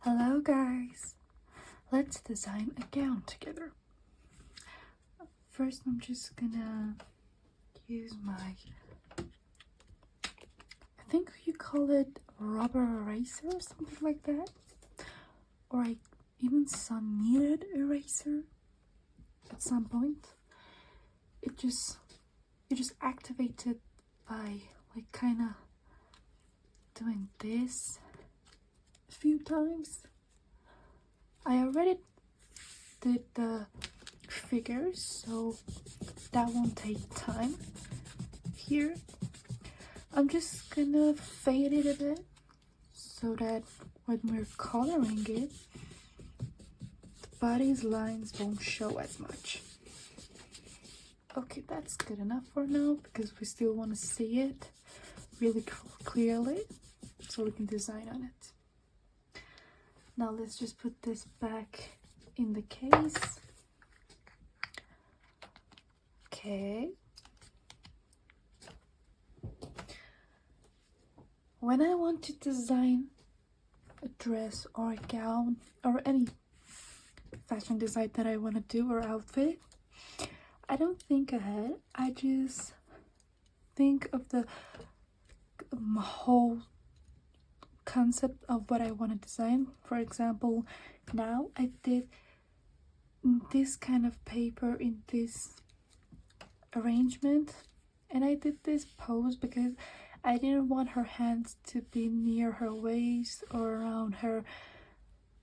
Hello guys, let's design a gown together. First I'm just gonna use my, I think you call it rubber eraser or something like that, or even some kneaded eraser at some point. You just activate it by like kind of doing this a few times. I already did the figures, so that won't take time. Here I'm just gonna fade it a bit so that when we're coloring it, the body's lines won't show as much. Okay, that's good enough for now because we still want to see it really clearly so we can design on it. Now let's just put this back in the case. Okay. When I want to design a dress or a gown or any fashion design that I want to do or outfit, I don't think ahead. I just think of the whole concept of what I want to design. For example, now I did this kind of paper in this arrangement, and I did this pose because I didn't want her hands to be near her waist or around her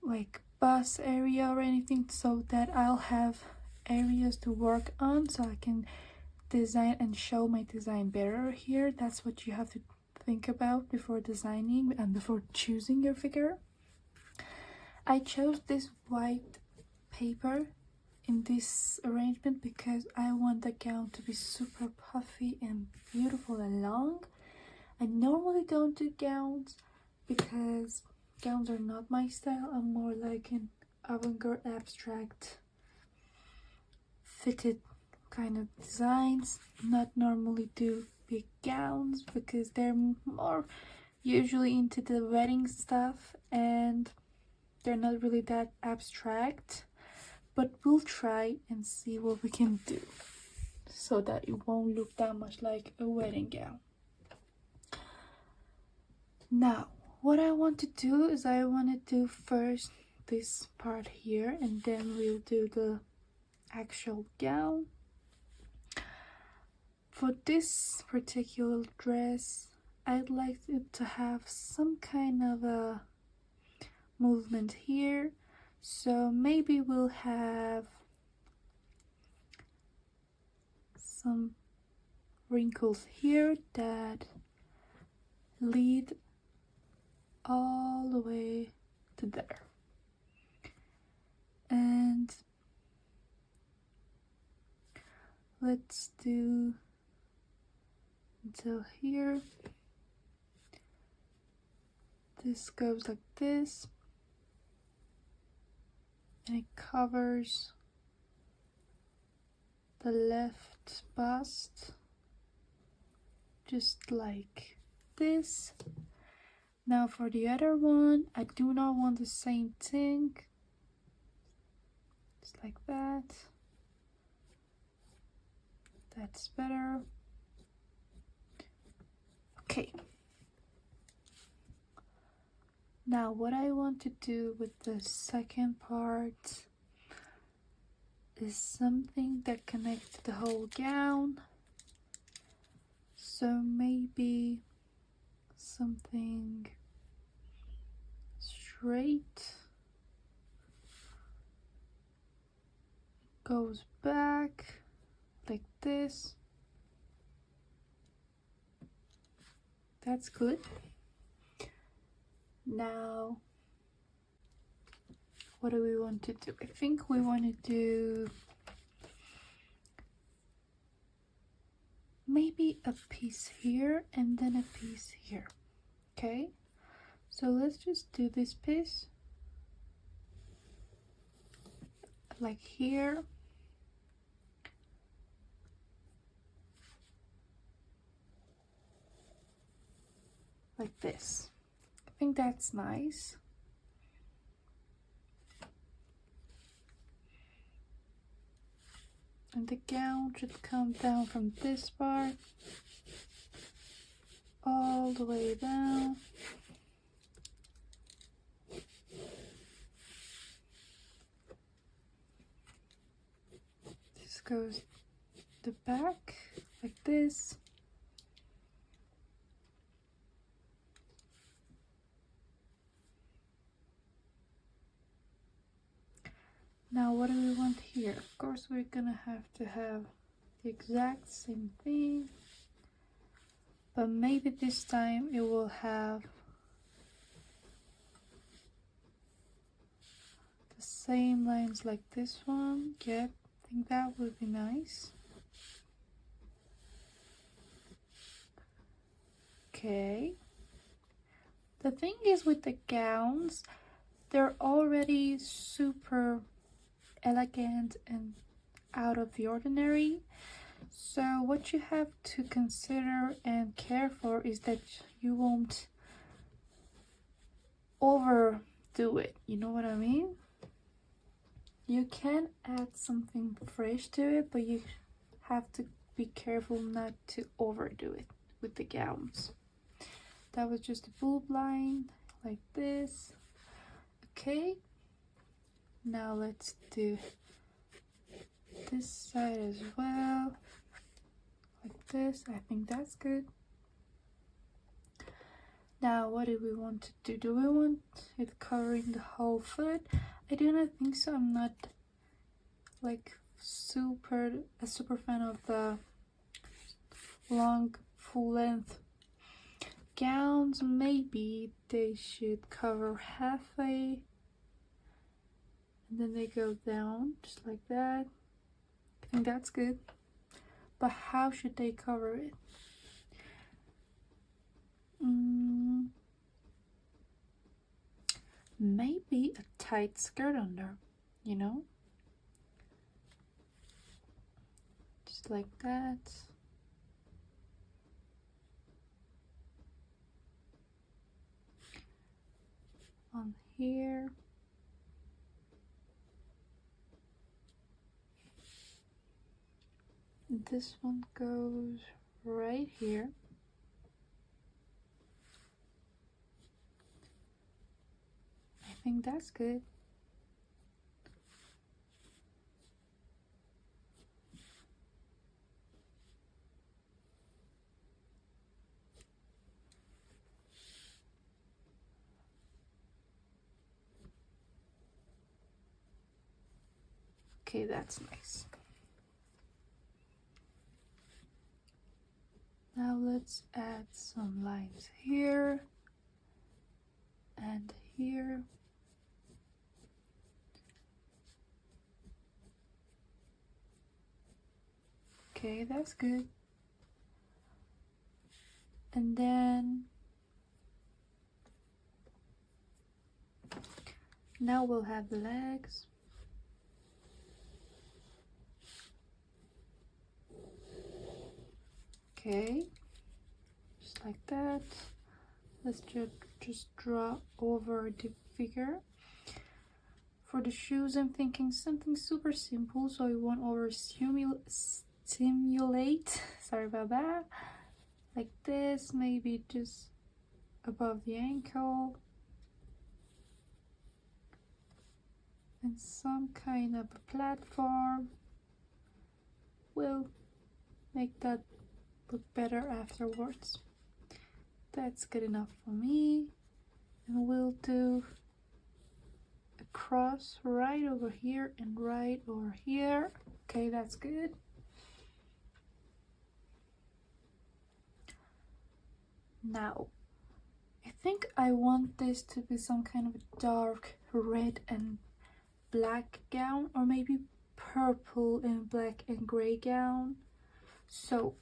like bust area or anything, so that I'll have areas to work on so I can design and show my design better here. That's what you have to think about before designing and before choosing your figure. I chose this white paper in this arrangement because I want the gown to be super puffy and beautiful and long. I normally don't do gowns because gowns are not my style. I'm more like an avant-garde abstract fitted kind of designs. Not normally do big gowns because they're more usually into the wedding stuff and they're not really that abstract, but we'll try and see what we can do so that it won't look that much like a wedding gown. Now what I want to do is I want to do first this part here and then we'll do the actual gown. For this particular dress, I'd like it to have some kind of a movement here, so maybe we'll have some wrinkles here that lead all the way to there, and let's do until here. This goes like this and it covers the left bust just like this. Now for the other one, I do not want the same thing, just like that. That's better. Okay. Now what I want to do with the second part is something that connects to the whole gown. So maybe something straight, goes back like this. That's good. Now what do we want to do? I think we want to do maybe a piece here and then a piece here. Okay, so let's just do this piece like here, like this. I think that's nice. And the gown should come down from this part all the way down. This goes the back like this. Now what do we want here? Of course we're gonna have to have the exact same thing, but maybe this time it will have the same lines like this one. Yep, I think that would be nice. Okay. The thing is with the gowns, they're already super elegant and out of the ordinary. So what you have to consider and care for is that you won't overdo it. You know what I mean? You can add something fresh to it, but you have to be careful not to overdo it with the gowns. That was just a boob line like this. Okay, now let's do this side as well, like this. I think that's good. Now what do we want to do? Do we want it covering the whole foot? I do not think so. I'm not like a super fan of the long full length gowns. Maybe they should cover halfway and then they go down just like that. I think that's good, but how should they cover it? Maybe a tight skirt under, you know, just like that. On here. This one goes right here. I think that's good. Okay, that's nice. Now let's add some lines here and here. Okay, that's good. And then now we'll have the legs. Okay, just like that. Let's just draw over the figure. For the shoes, I'm thinking something super simple so I won't over stimulate. Sorry about that. Like this, maybe just above the ankle. And some kind of a platform will make that look better afterwards. That's good enough for me. And we'll do a cross right over here and right over here. Okay, that's good. Now, I think I want this to be some kind of a dark red and black gown, or maybe purple and black and gray gown. So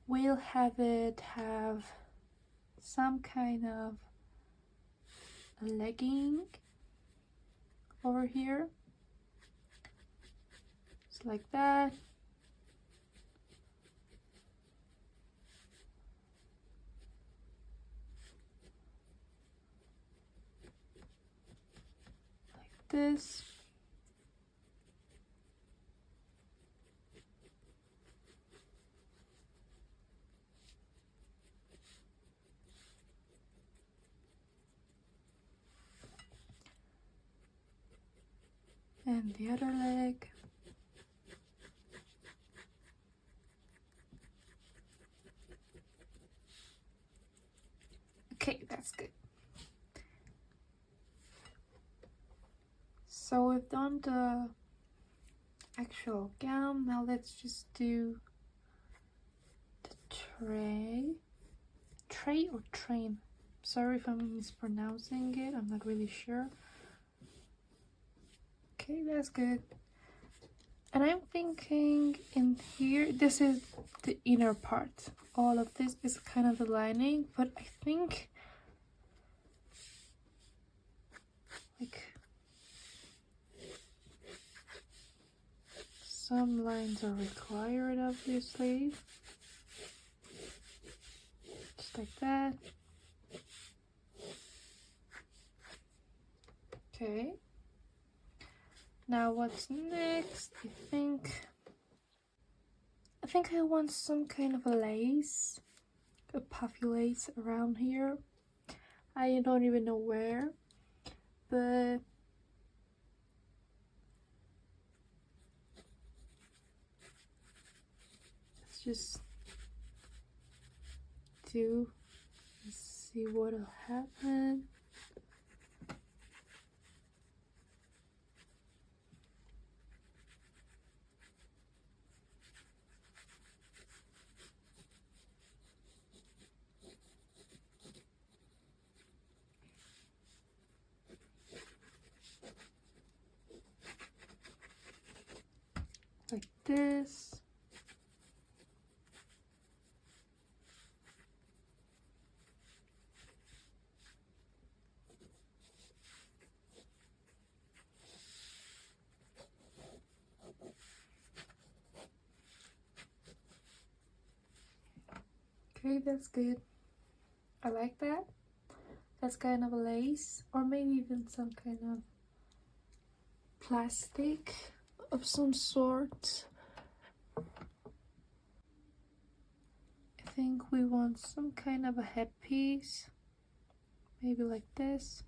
we'll have it have some kind of a legging over here, just like that. Like this. And the other leg. Okay, that's good. So we've done the actual gown. Now let's just do the tray or train. Sorry if I'm mispronouncing it, I'm not really sure. Okay, that's good. And I'm thinking in here, this is the inner part. All of this is kind of the lining, but I think like some lines are required, obviously. Just like that. Okay. Now what's next? I think I want some kind of a lace, a puffy lace around here. I don't even know where, but let's just do and see what'll happen. Like this. Okay, that's good. I like that. That's kind of a lace, or maybe even some kind of plastic of some sort. I think we want some kind of a headpiece, maybe like this.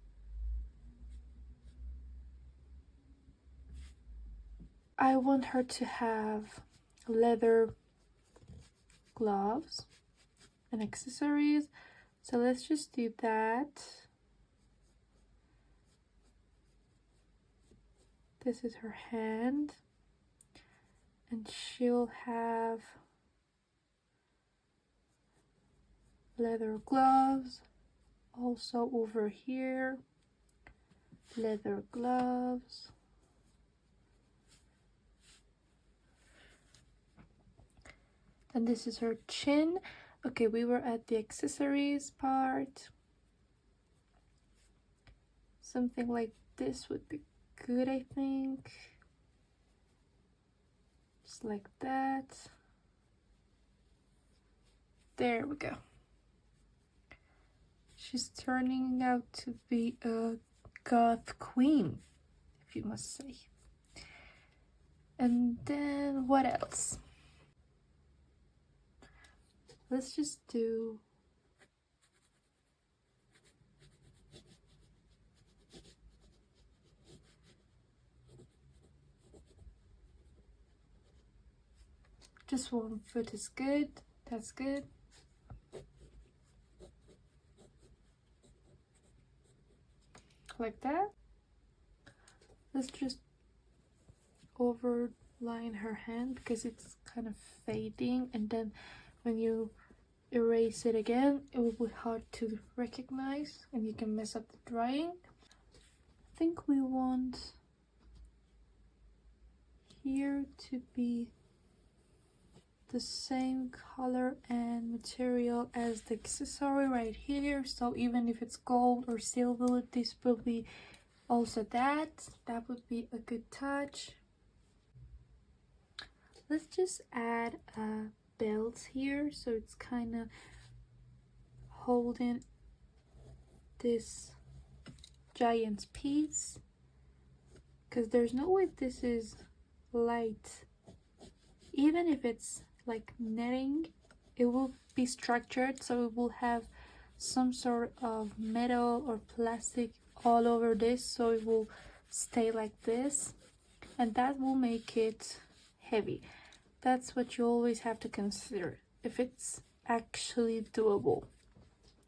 I want her to have leather gloves and accessories, so let's just do that. This is her hand, and she'll have leather gloves. Also over here, leather gloves. And this is her chin. Okay, we were at the accessories part. Something like this would be good, I think. Just like that. There we go. She's turning out to be a goth queen, if you must say. And then what else? Let's just do just one foot is good. That's good. Like that. Let's just overline her hand because it's kind of fading, and then when you erase it again it will be hard to recognize and you can mess up the drawing. I think we want here to be the same color and material as the accessory right here, so even if it's gold or silver, this will be also that would be a good touch. Let's just add a belt here so it's kind of holding this giant piece, because there's no way this is light. Even if it's like netting, it will be structured, so it will have some sort of metal or plastic all over this, so it will stay like this. and that will make it heavy. That's what you always have to consider, if it's actually doable.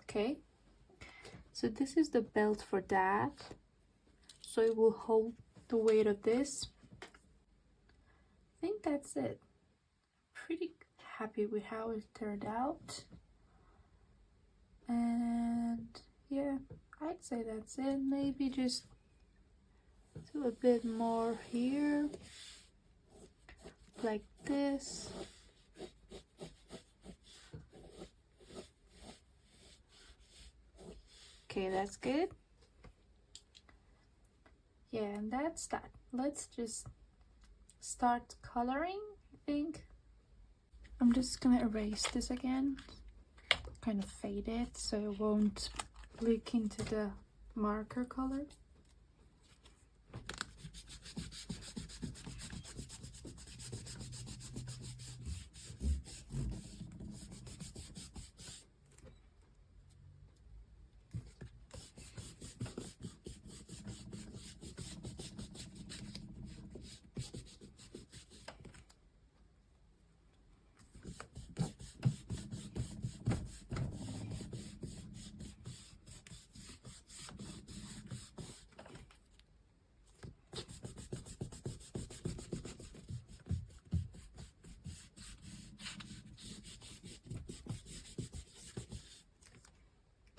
Okay, so this is the belt for that, so it will hold the weight of this. I think that's it. Pretty happy with how it turned out, and yeah, I'd say that's it. Maybe just do a bit more here, like this. Okay, that's good. Yeah, and that's that. Let's just start coloring, I think. I'm just gonna erase this again, kind of fade it so it won't leak into the marker color.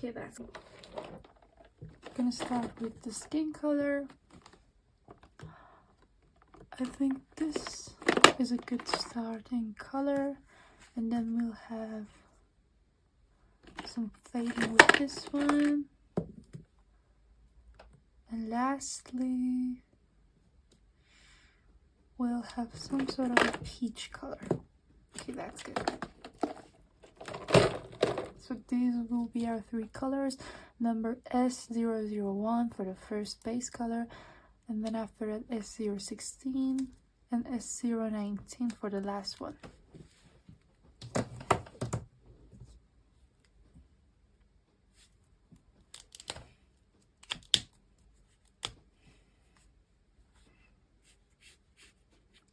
Okay, that's it. I'm gonna start with the skin color. I think this is a good starting color, and then we'll have some fading with this one, and lastly we'll have some sort of a peach color. Okay, that's good. So these will be our three colors. Number S001 for the first base color, and then after that S016 and S019 for the last one.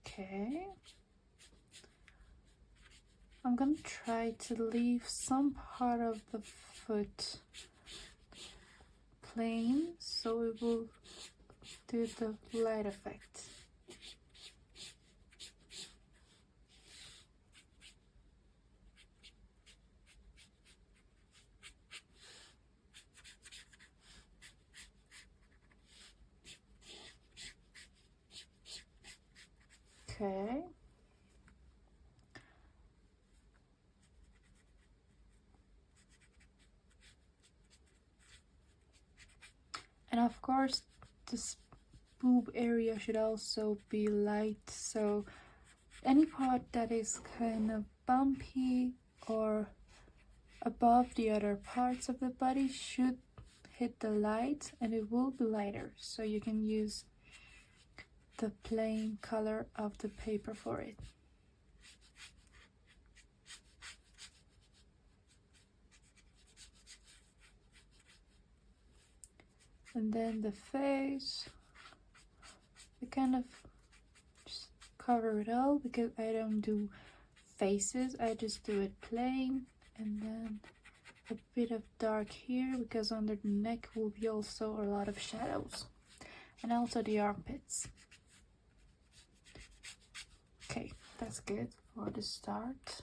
Okay, I'm gonna try to leave some part of the foot plain so it will do the light effect. Okay. And of course, this boob area should also be light, so any part that is kind of bumpy or above the other parts of the body should hit the light, and it will be lighter, so you can use the plain color of the paper for it. And then the face, I kind of just cover it all because I don't do faces, I just do it plain, and then a bit of dark here because under the neck will be also a lot of shadows, and also the armpits. Okay, that's good for the start.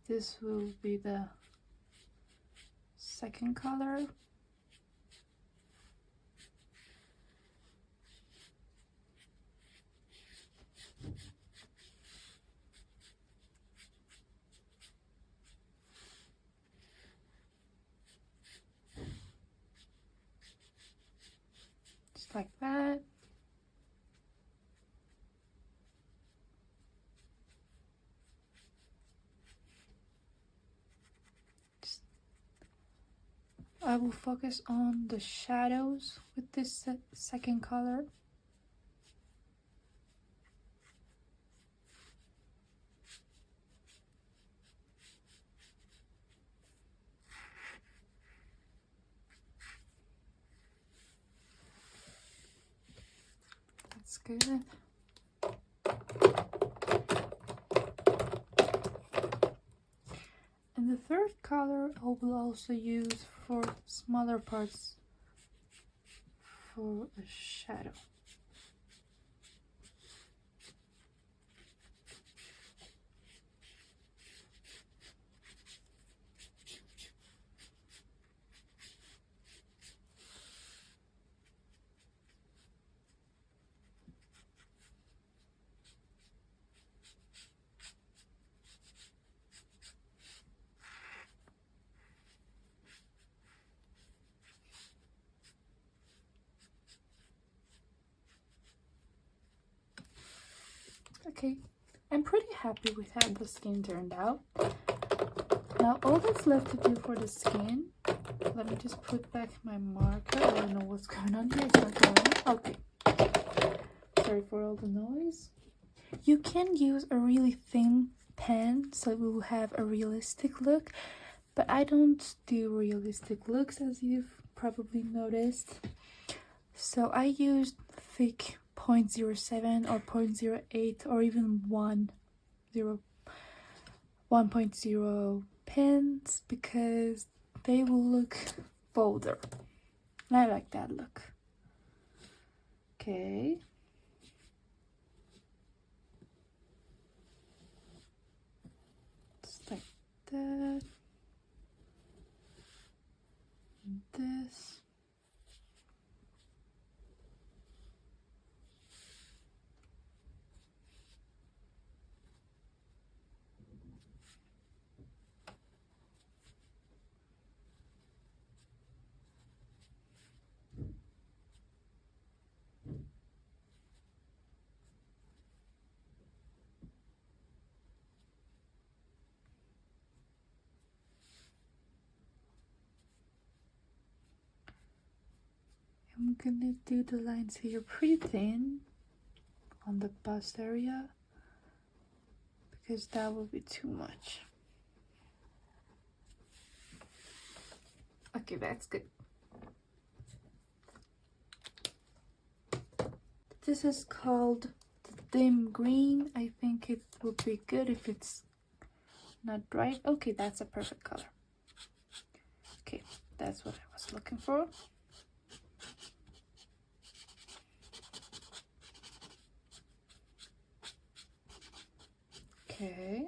This will be the second color. Just like that. I will focus on the shadows with this second color. good. And the third color I will also use for smaller parts for a shadow. Okay, I'm pretty happy with how the skin turned out. Now all that's left to do for the skin, let me just put back my marker. I don't know what's going on here. It's not going. Okay, sorry for all the noise. You can use a really thin pen so it will have a realistic look, but I don't do realistic looks, as you've probably noticed. So I used thick 0.07 or 0.08 or even 1.0 pens because they will look bolder. And I like that look. Okay. Just like that. And this. I'm gonna do the lines here pretty thin on the bust area because that will be too much. Okay, that's good. This is called the dim green. I think it would be good if it's not bright. Okay, that's a perfect color. Okay, that's what I was looking for. Okay.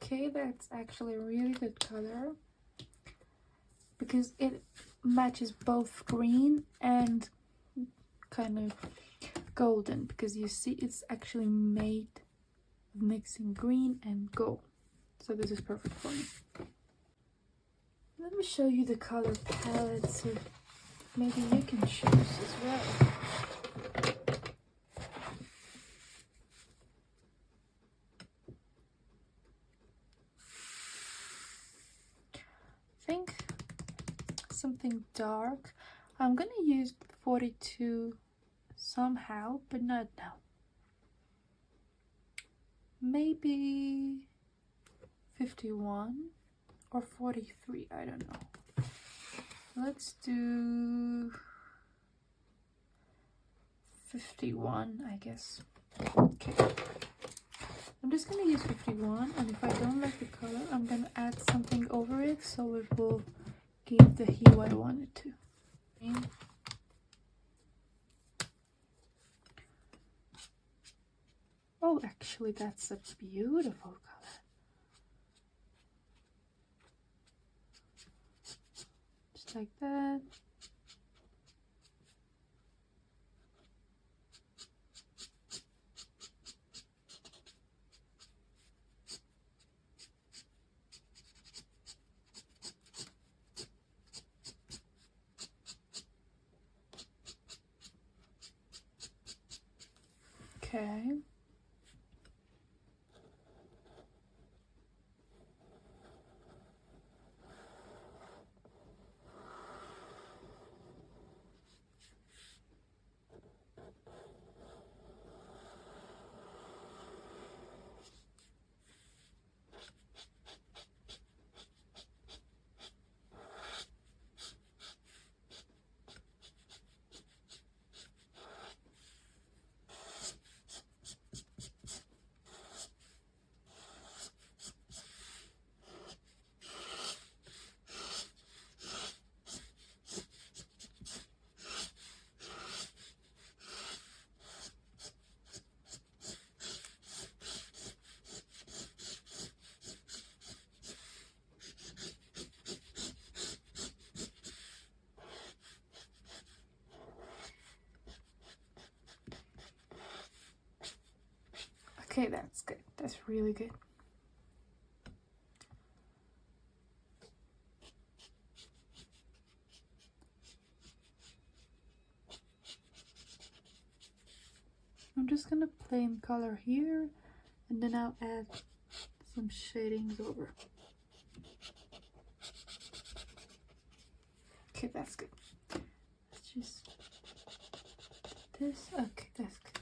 Okay, that's actually a really good color because it matches both green and kind of golden, because you see it's actually made of mixing green and gold. So this is perfect for me. Let me show you the color palette so maybe you can choose as well. I think something dark. I'm gonna use 42 somehow, but not now. Maybe 51 or 43, I don't know. Let's do 51, I guess. Okay. I'm just gonna use 51, and if I don't like the color, I'm gonna add something over it so it will give the hue I want it to. Oh, actually, that's a beautiful color. Just like that. Okay. Okay, that's good. That's really good. I'm just gonna plain color here, and then I'll add some shadings over. Okay, that's good. Let's just this. Okay, that's good.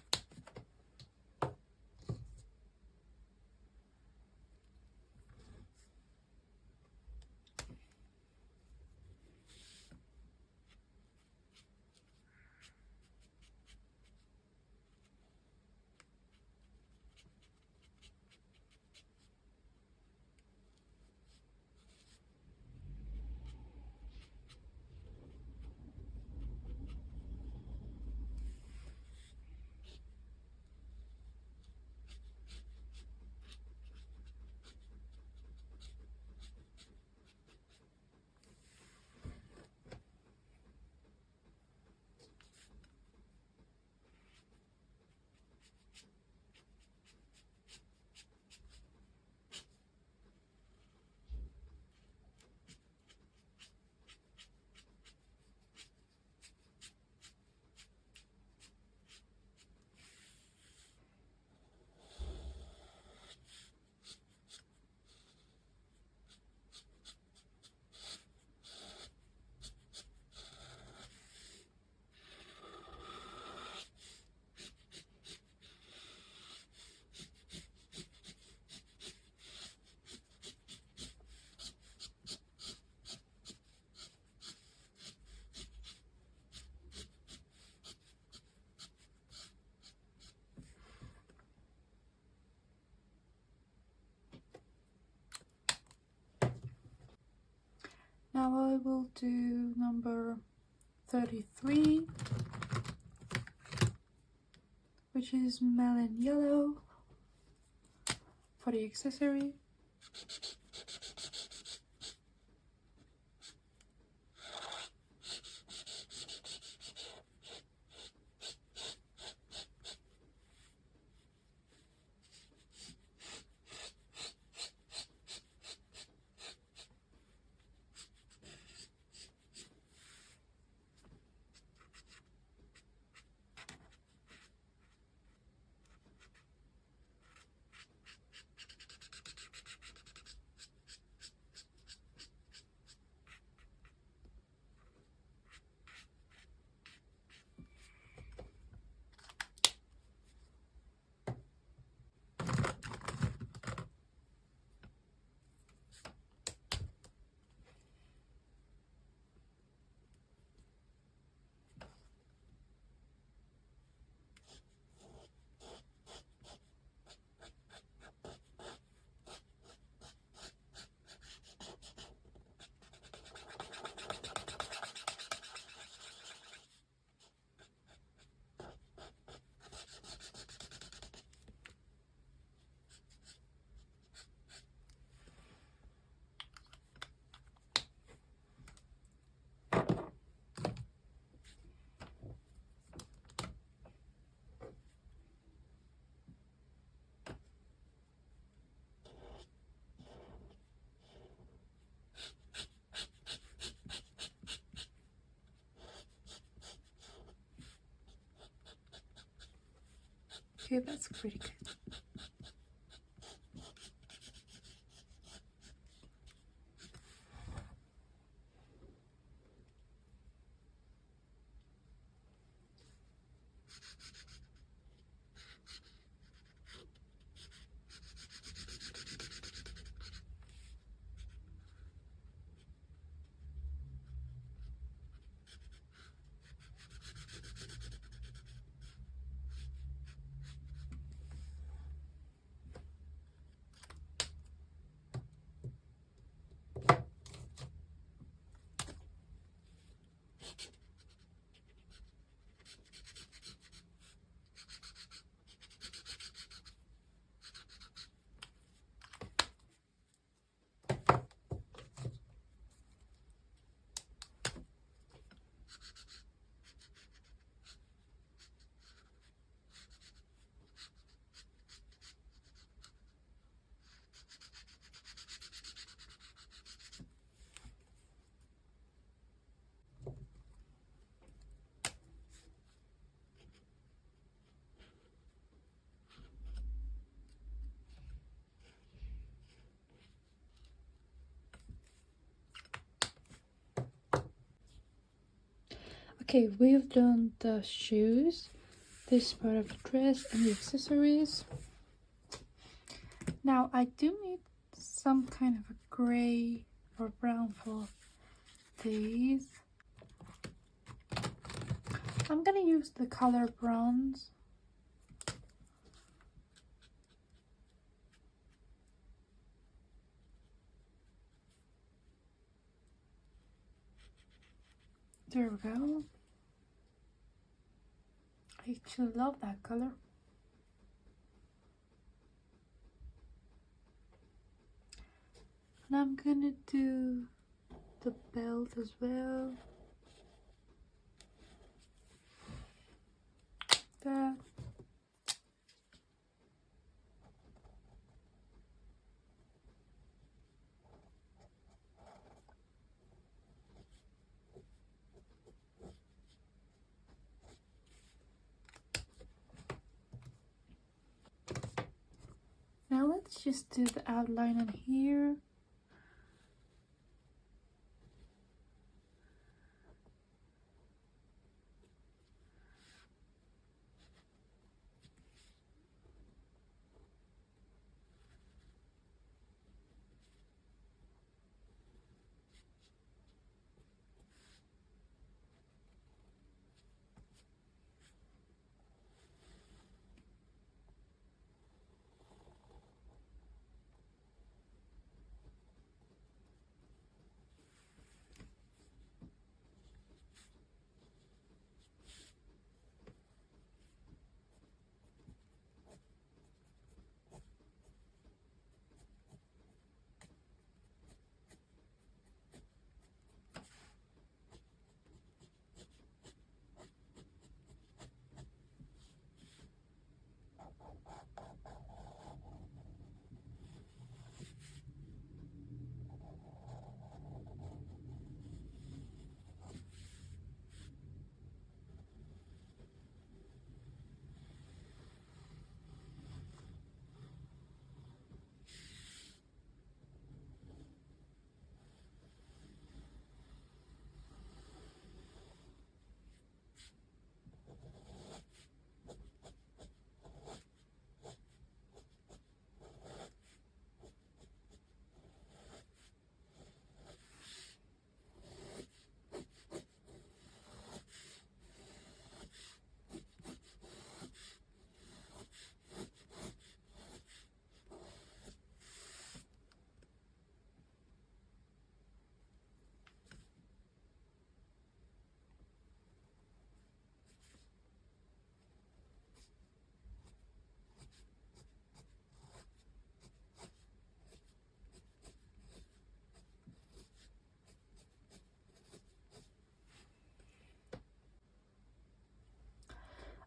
Now I will do number 33, which is melon yellow for the accessory. Okay, that's pretty good. Okay, we've done the shoes, this part of the dress, and the accessories. Now I do need some kind of a gray or brown for these. I'm gonna use the color bronze. There we go. I actually love that color. And I'm gonna do the belt as well. That. Now let's just do the outline on here.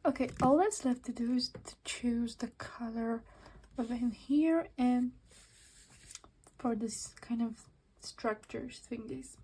Okay, all that's left to do is to choose the color of in here and for this kind of structures thingies.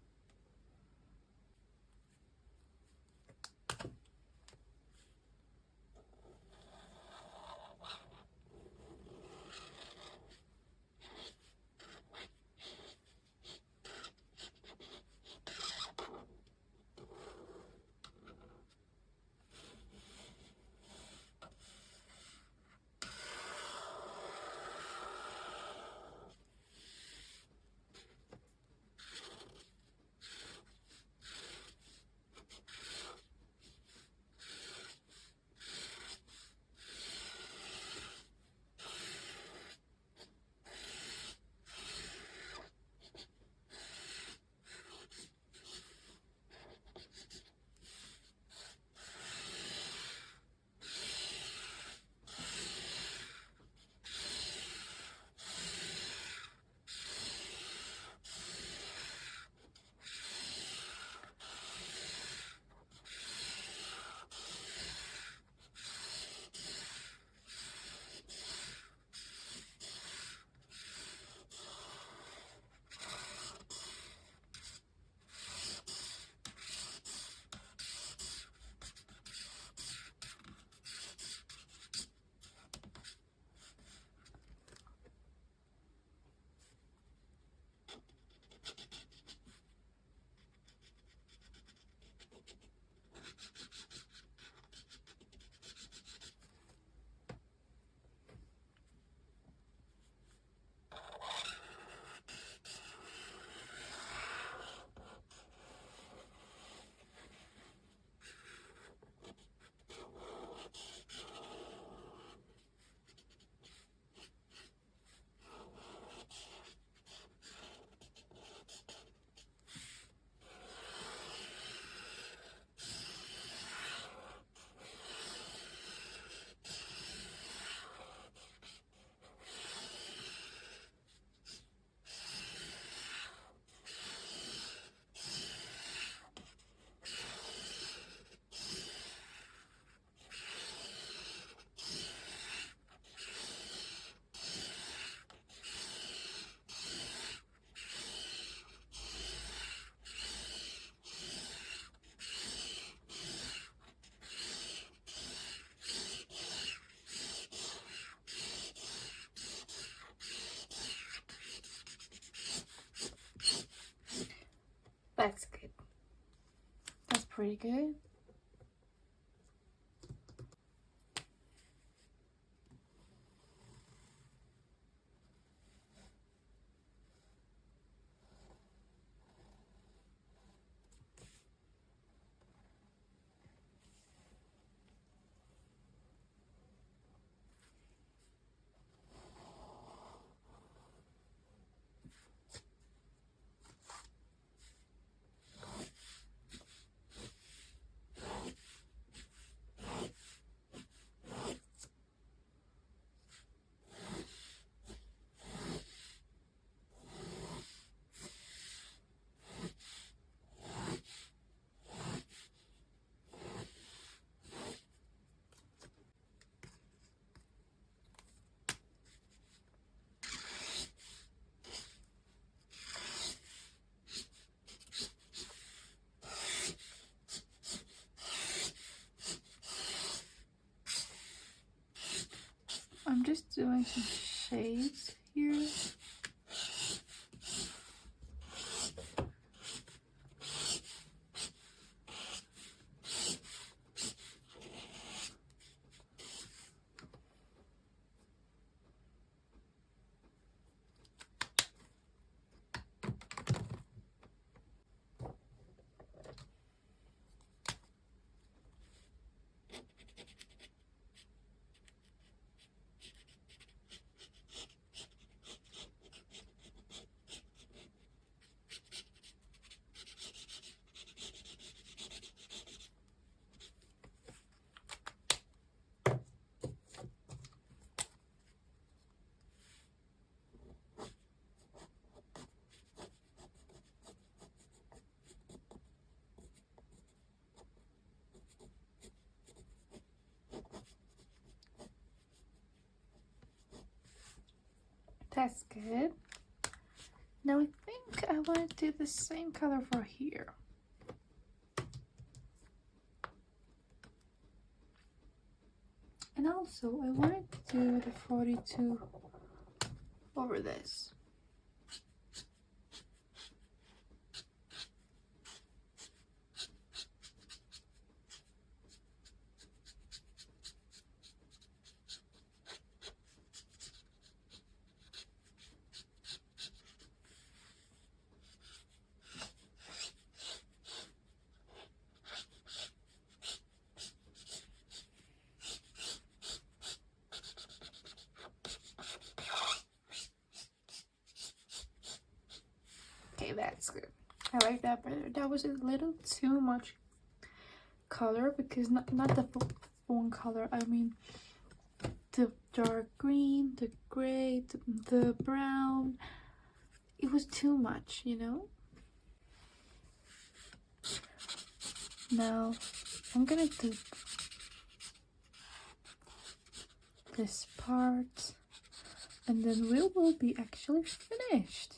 That's good. That's pretty good. I'm just doing some shades here. That's good. Now I think I want to do the same color for here. And also I wanted to do the 42 over this. Okay, that's good. I like that better. That was a little too much color, because not the phone color, I mean the dark green, the gray, the brown. It was too much, you know. Now I'm gonna do this part, and then we will be actually finished.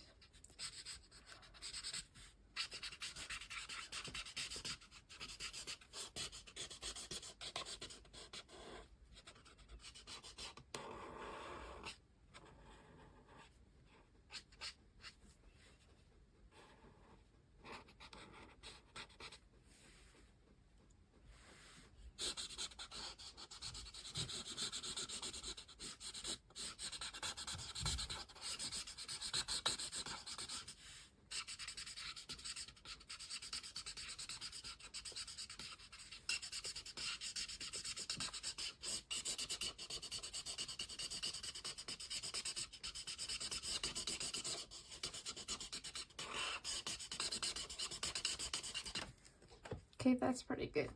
Okay, that's pretty good.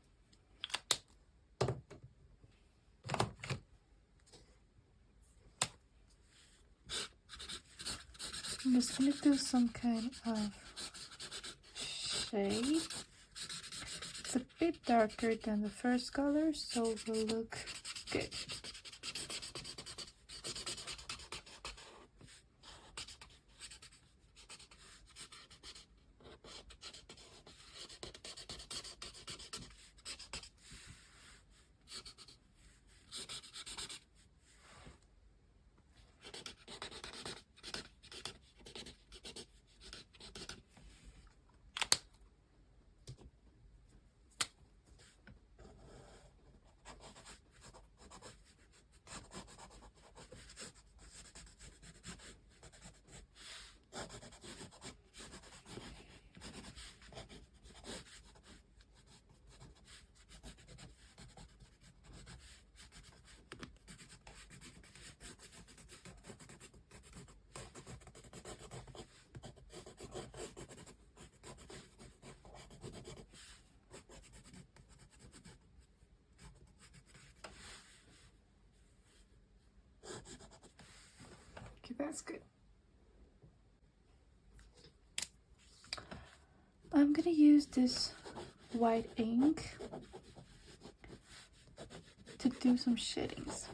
I'm just gonna do some kind of shade. It's a bit darker than the first color, so it will look good. that's good. I'm gonna use this white ink to do some shadings.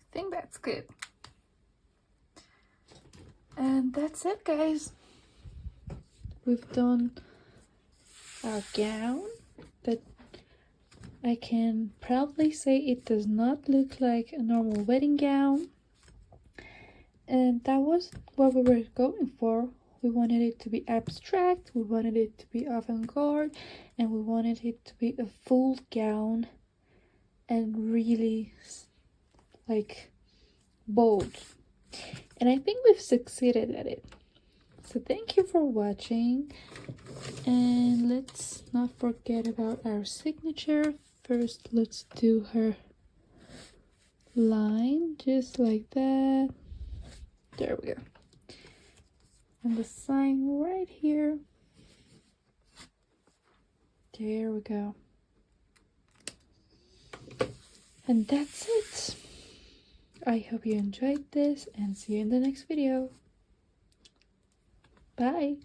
I think that's good. And that's it, guys. We've done our gown that I can proudly say it does not look like a normal wedding gown. And that was what we were going for. We wanted it to be abstract, we wanted it to be avant-garde, and we wanted it to be a full gown and really like bold. And I think we've succeeded at it. So thank you for watching, and let's not forget about our signature. First, let's do her line just like that. There we go. And the sign right here. There we go. And that's it. I hope you enjoyed this and see you in the next video. Bye.